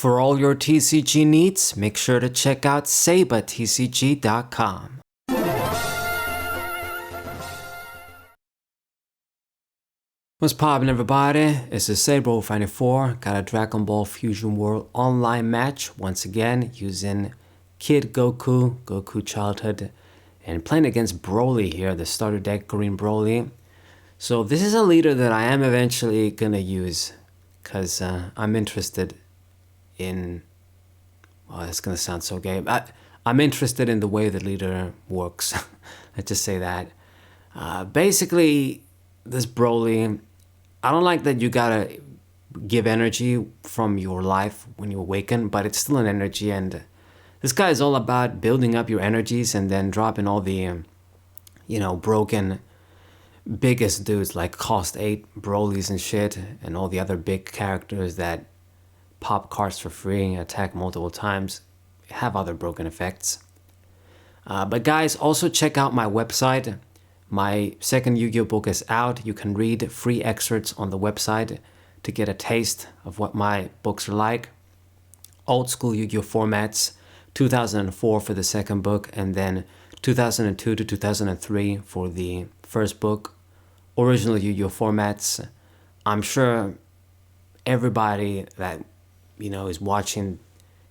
For all your TCG needs, make sure to check out SabaTCG.com. What's poppin', everybody? It's the Saber94. Got a Dragon Ball Fusion World online match once again using Kid Goku, Goku Childhood, and playing against Broly here, the starter deck Green Broly. So this is a leader that I am eventually gonna use because I'm interested in, well, it's gonna sound so gay. I'm interested in the way the leader works. Let's just say that. Basically, this Broly, I don't like that you gotta give energy from your life when you awaken, but it's still an energy, and this guy is all about building up your energies and then dropping all the, broken biggest dudes like cost 8 Brolys and shit, and all the other big characters that pop cards for free, attack multiple times, have other broken effects. But guys, also check out my website. My second Yu-Gi-Oh book is out. You can read free excerpts on the website to get a taste of what my books are like. Old school Yu-Gi-Oh formats, 2004 for the second book, and then 2002 to 2003 for the first book. Original Yu-Gi-Oh formats. I'm sure everybody that is watching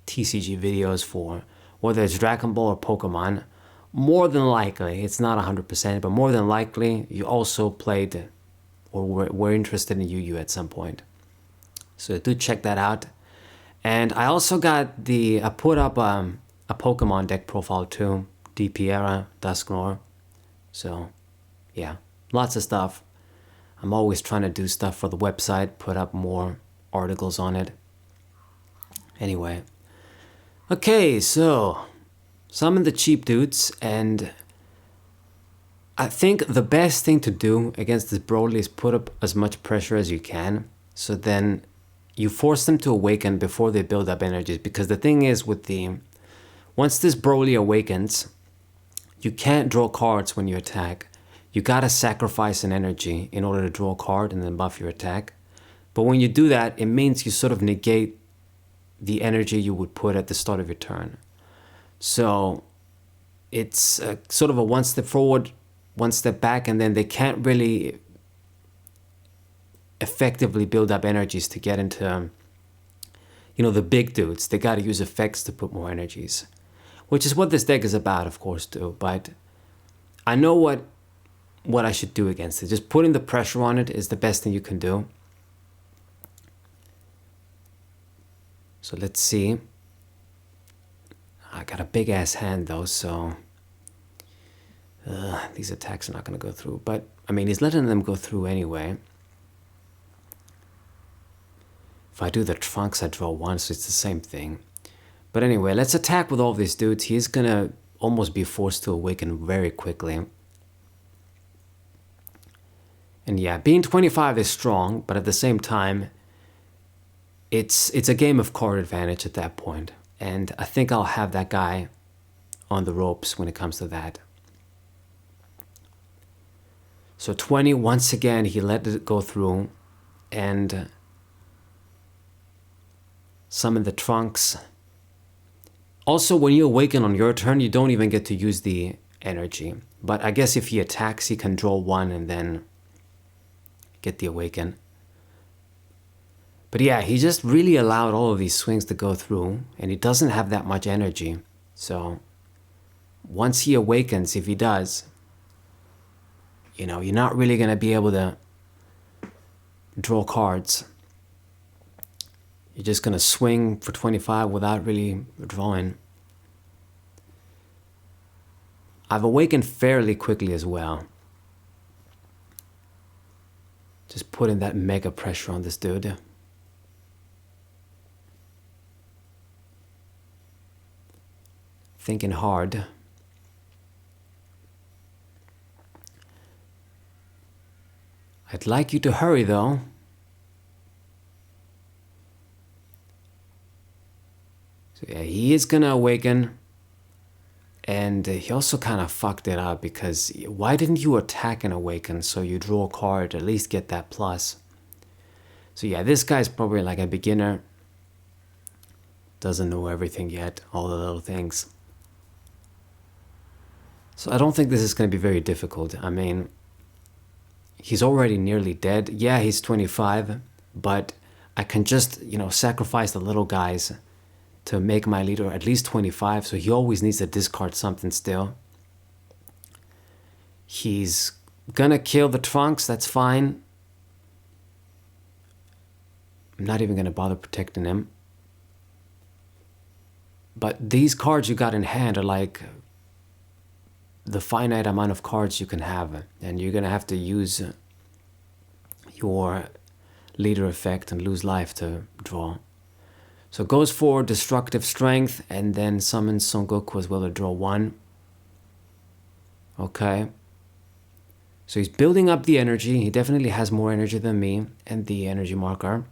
TCG videos for, whether it's Dragon Ball or Pokemon, more than likely, it's not 100%, but more than likely, you also played or were interested in Yu-Gi-Oh at some point. So do check that out. And I also got I put up a Pokemon deck profile too, DP Era, Dusknoir. So yeah, lots of stuff. I'm always trying to do stuff for the website, put up more articles on it. Anyway, okay, so summon the cheap dudes, and I think the best thing to do against this Broly is put up as much pressure as you can, so then you force them to awaken before they build up energies, because the thing is once this Broly awakens, you can't draw cards when you attack. You gotta sacrifice an energy in order to draw a card and then buff your attack. But when you do that, it means you sort of negate the energy you would put at the start of your turn. So it's sort of a one step forward, one step back, and then they can't really effectively build up energies to get into, the big dudes. They got to use effects to put more energies, which is what this deck is about, of course, too. But I know what I should do against it. Just putting the pressure on it is the best thing you can do. So let's see. I got a big ass hand though, so these attacks are not going to go through. But I mean, he's letting them go through anyway. If I do the trunks, I draw one, so it's the same thing. But anyway, let's attack with all these dudes. He's going to almost be forced to awaken very quickly. And yeah, being 25 is strong, but at the same time, it's a game of card advantage at that point. And I think I'll have that guy on the ropes when it comes to that. So 20, once again, he let it go through and summon the trunks. Also, when you awaken on your turn, you don't even get to use the energy. But I guess if he attacks, he can draw one and then get the awaken. But yeah, he just really allowed all of these swings to go through, and he doesn't have that much energy. So once he awakens, if he does, you're not really going to be able to draw cards. You're just going to swing for 25 without really drawing. I've awakened fairly quickly as well. Just putting that mega pressure on this dude. Thinking hard. I'd like you to hurry though. So yeah, he is gonna awaken. And he also kind of fucked it up because why didn't you attack and awaken so you draw a card, at least get that plus? So yeah, this guy's probably like a beginner. doesn't know everything yet, all the little things. So I don't think this is going to be very difficult. I mean, he's already nearly dead. Yeah, he's 25, but I can just, sacrifice the little guys to make my leader at least 25, so he always needs to discard something still. He's gonna kill the Trunks, that's fine. I'm not even gonna bother protecting him. But these cards you got in hand are like the finite amount of cards you can have, and you're gonna have to use your leader effect and lose life to draw. So goes for destructive strength and then summons Son Goku as well to draw 1. Okay. So he's building up the energy. He definitely has more energy than me and the energy marker.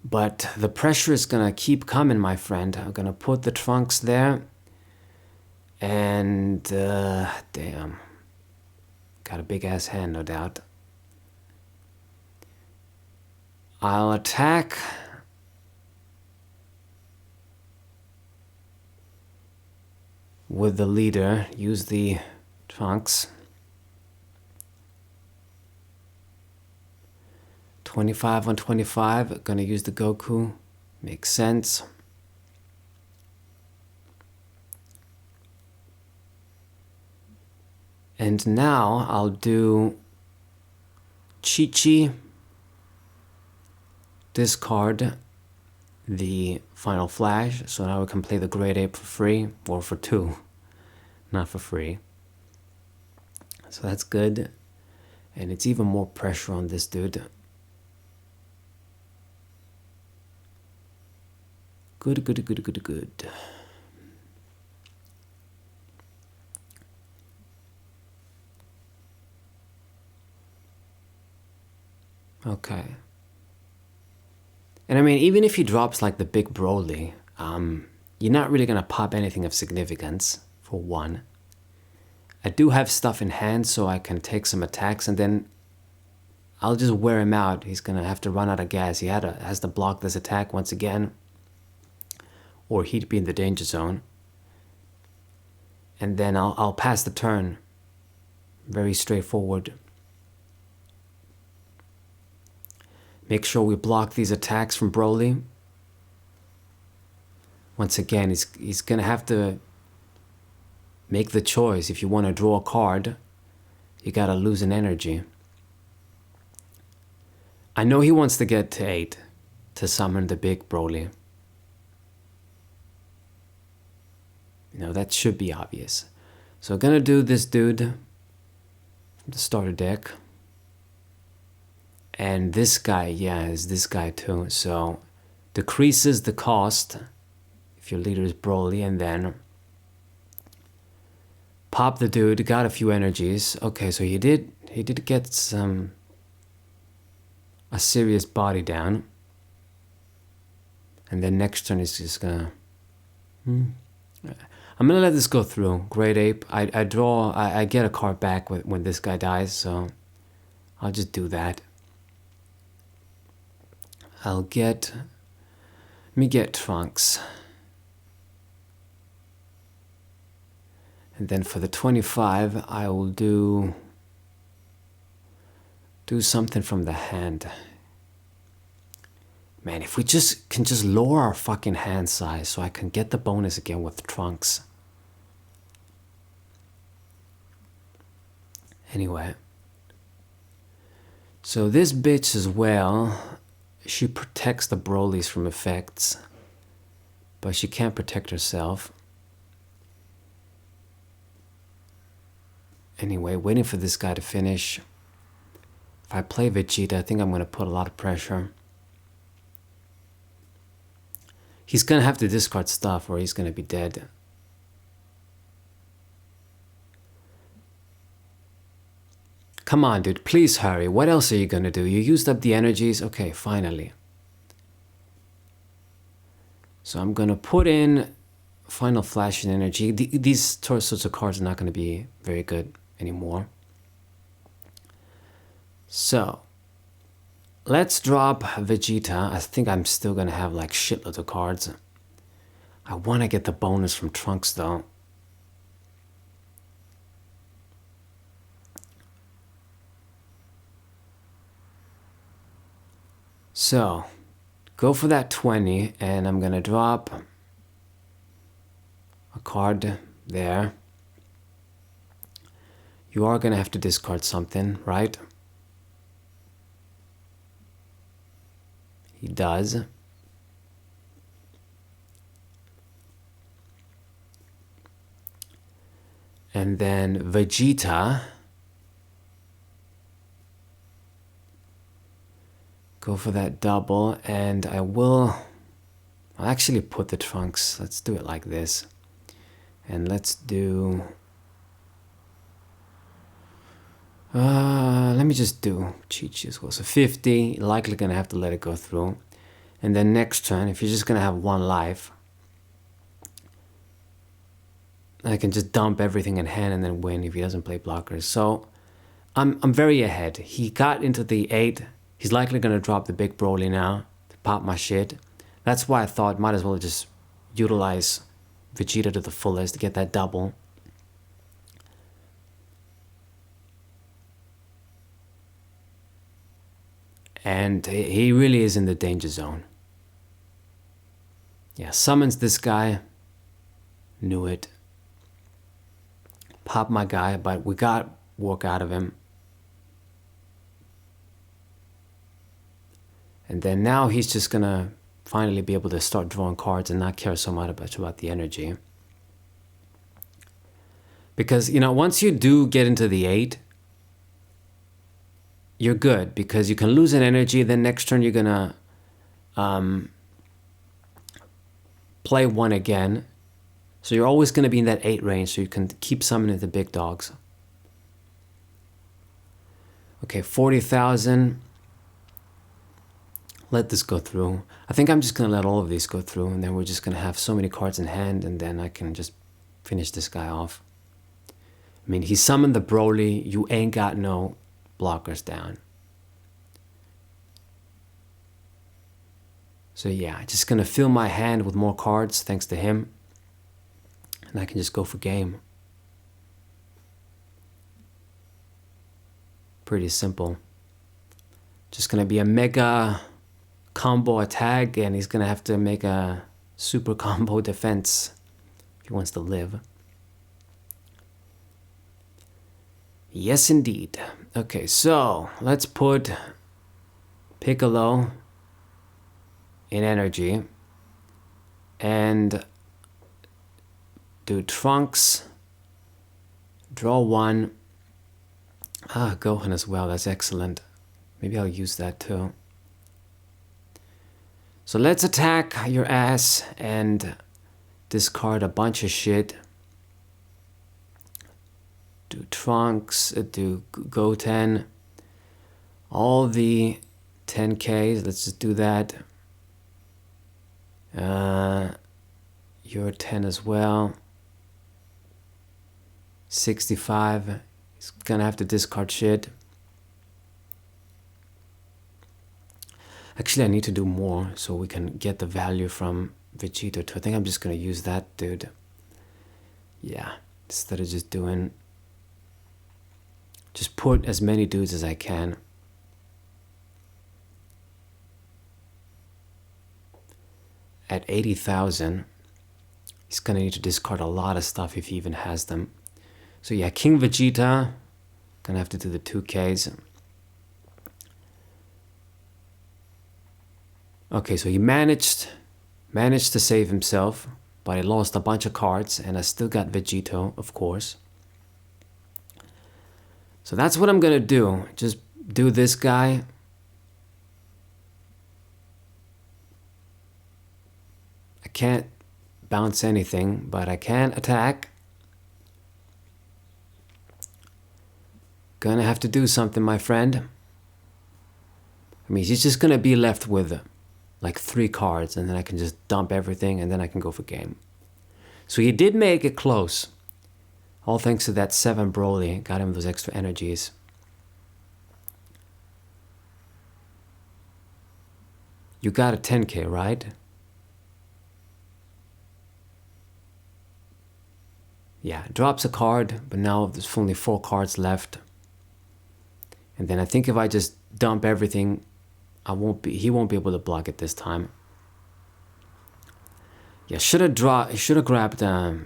But the pressure is gonna keep coming, my friend. I'm gonna put the Trunks there. And, damn. Got a big ass hand, no doubt. I'll attack. With the leader, use the Trunks. 25 on 25, gonna use the Goku. Makes sense. And now I'll do Chi-Chi. Discard the final flash, so now we can play the Great Ape for free, or for 2, not for free. So that's good, and it's even more pressure on this dude. Good, good, good, good, good. Okay. And I mean, even if he drops like the big Broly, you're not really gonna pop anything of significance, for 1. I do have stuff in hand, so I can take some attacks, and then I'll just wear him out. He's gonna have to run out of gas. He has to block this attack once again, or he'd be in the danger zone. And then I'll pass the turn. Very straightforward. Make sure we block these attacks from Broly. Once again, he's gonna have to make the choice. If you want to draw a card, you gotta lose an energy. I know he wants to get to 8 to summon the big Broly. That should be obvious. So I'm gonna do this dude from the starter deck. And this guy, yeah, is this guy too. So decreases the cost if your leader is Broly, and then pop the dude, got a few energies. Okay, so he did get a serious body down. And then next turn is just gonna I'm gonna let this go through. Great Ape. I get a card back when this guy dies, so I'll just do that. Let me get Trunks. And then for the 25, I will do something from the hand. Man, if we can just lower our fucking hand size so I can get the bonus again with Trunks. Anyway. So this bitch as well, she protects the Brolys from effects, but she can't protect herself. Anyway, waiting for this guy to finish. If I play Vegeta, I think I'm going to put a lot of pressure. He's going to have to discard stuff or he's going to be dead. Come on, dude, please hurry. What else are you going to do? You used up the energies? Okay, finally. So I'm going to put in Final Flash and Energy. These sorts of cards are not going to be very good anymore. So, let's drop Vegeta. I think I'm still gonna have like shitloads of cards. I wanna get the bonus from Trunks though. So, go for that 20, and I'm gonna drop a card there. You are gonna have to discard something, right? He does. And then Vegeta. Go for that double, and I'll actually put the Trunks. Let's do it like this. And let's do... let me just do Chi-Chi as well. So 50, likely gonna have to let it go through. And then next turn, if you're just gonna have one life, I can just dump everything in hand and then win if he doesn't play blockers. So I'm very ahead. He got into the 8. He's likely gonna drop the big Broly now to pop my shit. That's why I thought might as well just utilize Vegeta to the fullest to get that double. And he really is in the danger zone. Yeah, summons this guy. Knew it. Pop my guy, but we got work out of him. And then now he's just gonna finally be able to start drawing cards and not care so much about the energy. Because, you know, once you do get into the 8, you're good, because you can lose an energy, then next turn you're gonna play 1 again. So you're always gonna be in that 8 range, so you can keep summoning the big dogs. Okay, 40,000. Let this go through. I think I'm just gonna let all of these go through, and then we're just gonna have so many cards in hand, and then I can just finish this guy off. I mean, he summoned the Broly. You ain't got no blockers down. So yeah, just gonna fill my hand with more cards thanks to him, and I can just go for game. Pretty simple. Just gonna be a mega combo attack, and he's gonna have to make a super combo defense if he wants to live. Yes, indeed. Okay, so let's put Piccolo in energy and do Trunks, draw 1. Gohan as well, that's excellent. Maybe I'll use that too. So let's attack your ass and discard a bunch of shit. Do Trunks, do Goten, all the 10Ks, let's just do that. You're 10 as well. 65, he's gonna have to discard shit. Actually, I need to do more so we can get the value from Vegeta too. I think I'm just gonna use that dude. Yeah, instead of just doing... Just put as many dudes as I can. At 80,000, he's gonna need to discard a lot of stuff if he even has them. So yeah, King Vegeta, gonna have to do the 2Ks. Okay, so he managed to save himself, but he lost a bunch of cards, and I still got Vegito, of course. So that's what I'm gonna do. Just do this guy. I can't bounce anything, but I can attack. Gonna have to do something, my friend. I mean, he's just gonna be left with like 3 cards, and then I can just dump everything, and then I can go for game. So he did make it close. All thanks to that 7 Broly, got him those extra energies. You got a 10k, right? Yeah, drops a card, but now there's only 4 cards left. And then I think if I just dump everything, he won't be able to block it this time. Yeah, should have grabbed a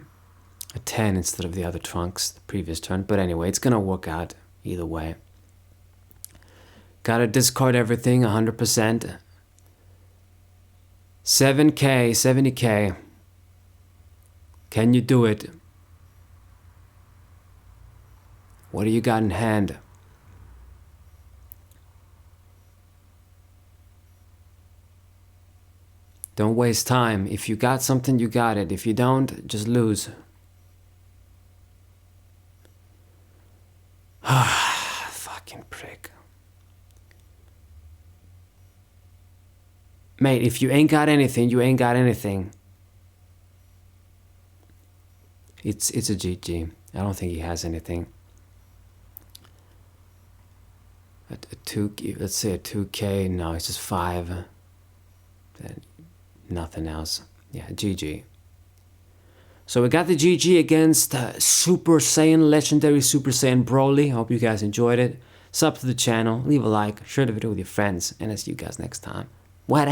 10 instead of the other trunks the previous turn. But anyway, it's gonna work out either way. Gotta discard everything 100%. 7k, 70k. Can you do it? What do you got in hand? Don't waste time. If you got something, you got it. If you don't, just lose. Fucking prick. Mate, if you ain't got anything, you ain't got anything. It's a GG. I don't think he has anything. Let's say a 2k. No, it's just 5. Nothing else. Yeah, GG. So we got the GG against Super Saiyan, Legendary Super Saiyan Broly. Hope you guys enjoyed it. Sub to the channel, leave a like, share the video with your friends, and I'll see you guys next time. What?